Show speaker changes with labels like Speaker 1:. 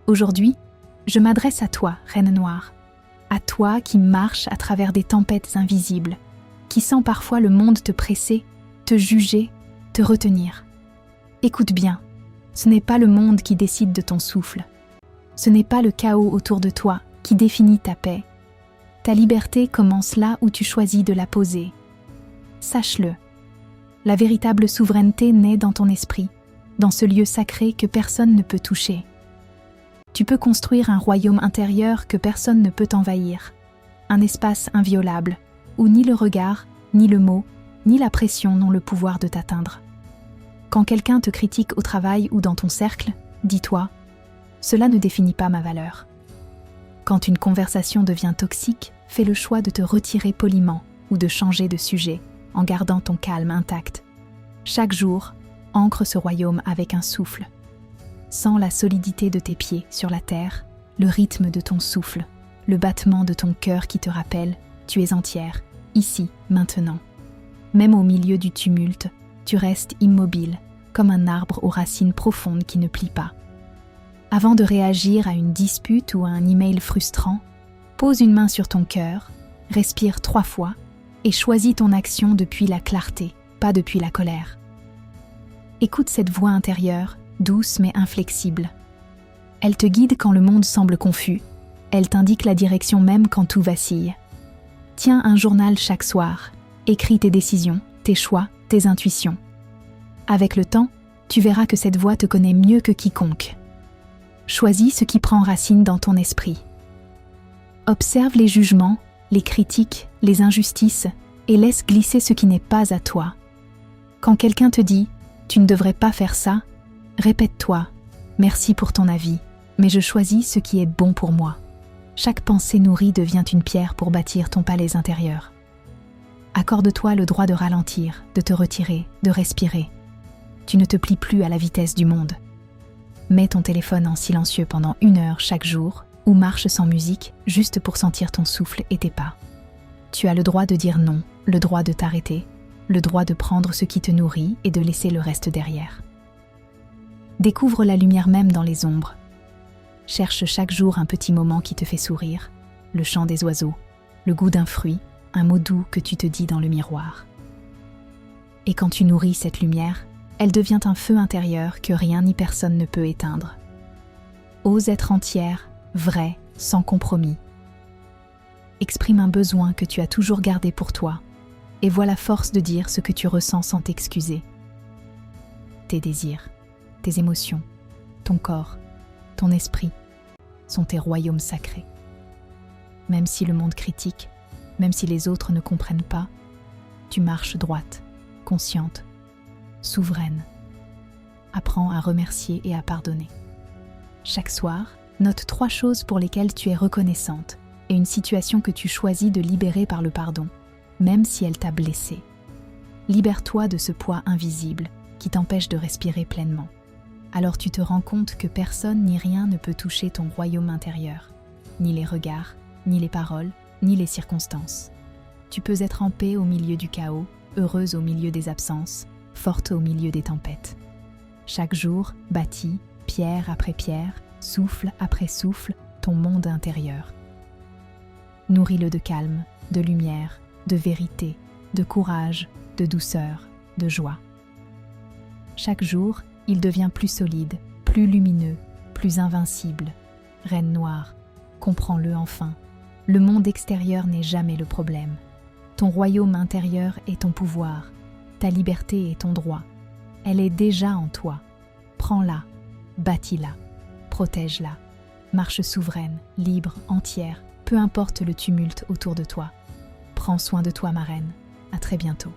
Speaker 1: Aujourd'hui, je m'adresse à toi, Reine Noire, à toi qui marche à travers des tempêtes invisibles, qui sent parfois le monde te presser, te juger, te retenir. Écoute bien, ce n'est pas le monde qui décide de ton souffle. Ce n'est pas le chaos autour de toi qui définit ta paix. Ta liberté commence là où tu choisis de la poser. Sache-le, la véritable souveraineté naît dans ton esprit, dans ce lieu sacré que personne ne peut toucher. Tu peux construire un royaume intérieur que personne ne peut envahir, un espace inviolable, où ni le regard, ni le mot, ni la pression n'ont le pouvoir de t'atteindre. Quand quelqu'un te critique au travail ou dans ton cercle, dis-toi, cela ne définit pas ma valeur. Quand une conversation devient toxique, fais le choix de te retirer poliment ou de changer de sujet en gardant ton calme intact. Chaque jour, ancre ce royaume avec un souffle. Sens la solidité de tes pieds sur la terre, le rythme de ton souffle, le battement de ton cœur qui te rappelle, tu es entière, ici, maintenant. Même au milieu du tumulte, tu restes immobile, comme un arbre aux racines profondes qui ne plient pas. Avant de réagir à une dispute ou à un email frustrant, pose une main sur ton cœur, respire 3 fois et choisis ton action depuis la clarté, pas depuis la colère. Écoute cette voix intérieure, douce mais inflexible. Elle te guide quand le monde semble confus, elle t'indique la direction même quand tout vacille. Tiens un journal chaque soir, écris tes décisions, tes choix, tes intuitions. Avec le temps, tu verras que cette voix te connaît mieux que quiconque. Choisis ce qui prend racine dans ton esprit. Observe les jugements, les critiques, les injustices et laisse glisser ce qui n'est pas à toi. Quand quelqu'un te dit « tu ne devrais pas faire ça », répète-toi « merci pour ton avis, mais je choisis ce qui est bon pour moi ». Chaque pensée nourrie devient une pierre pour bâtir ton palais intérieur. Accorde-toi le droit de ralentir, de te retirer, de respirer. Tu ne te plies plus à la vitesse du monde. Mets ton téléphone en silencieux pendant 1 heure chaque jour ou marche sans musique juste pour sentir ton souffle et tes pas. Tu as le droit de dire non, le droit de t'arrêter, le droit de prendre ce qui te nourrit et de laisser le reste derrière. Découvre la lumière même dans les ombres. Cherche chaque jour un petit moment qui te fait sourire, le chant des oiseaux, le goût d'un fruit, un mot doux que tu te dis dans le miroir. Et quand tu nourris cette lumière, elle devient un feu intérieur que rien ni personne ne peut éteindre. Ose être entière, vraie, sans compromis. Exprime un besoin que tu as toujours gardé pour toi et vois la force de dire ce que tu ressens sans t'excuser. Tes désirs, tes émotions, ton corps, ton esprit sont tes royaumes sacrés. Même si le monde critique, même si les autres ne comprennent pas, tu marches droite, consciente, souveraine. Apprends à remercier et à pardonner. Chaque soir, note 3 choses pour lesquelles tu es reconnaissante et une situation que tu choisis de libérer par le pardon, même si elle t'a blessée. Libère-toi de ce poids invisible qui t'empêche de respirer pleinement. Alors tu te rends compte que personne ni rien ne peut toucher ton royaume intérieur, ni les regards, ni les paroles, ni les circonstances. Tu peux être en paix au milieu du chaos, heureuse au milieu des absences, forte au milieu des tempêtes. Chaque jour, bâtis, pierre après pierre, souffle après souffle, ton monde intérieur. Nourris-le de calme, de lumière, de vérité, de courage, de douceur, de joie. Chaque jour, il devient plus solide, plus lumineux, plus invincible. Reine Noire, comprends-le enfin. Le monde extérieur n'est jamais le problème. Ton royaume intérieur est ton pouvoir. Ta liberté est ton droit. Elle est déjà en toi. Prends-la, bâtis-la, protège-la. Marche souveraine, libre, entière, peu importe le tumulte autour de toi. Prends soin de toi, ma reine. À très bientôt.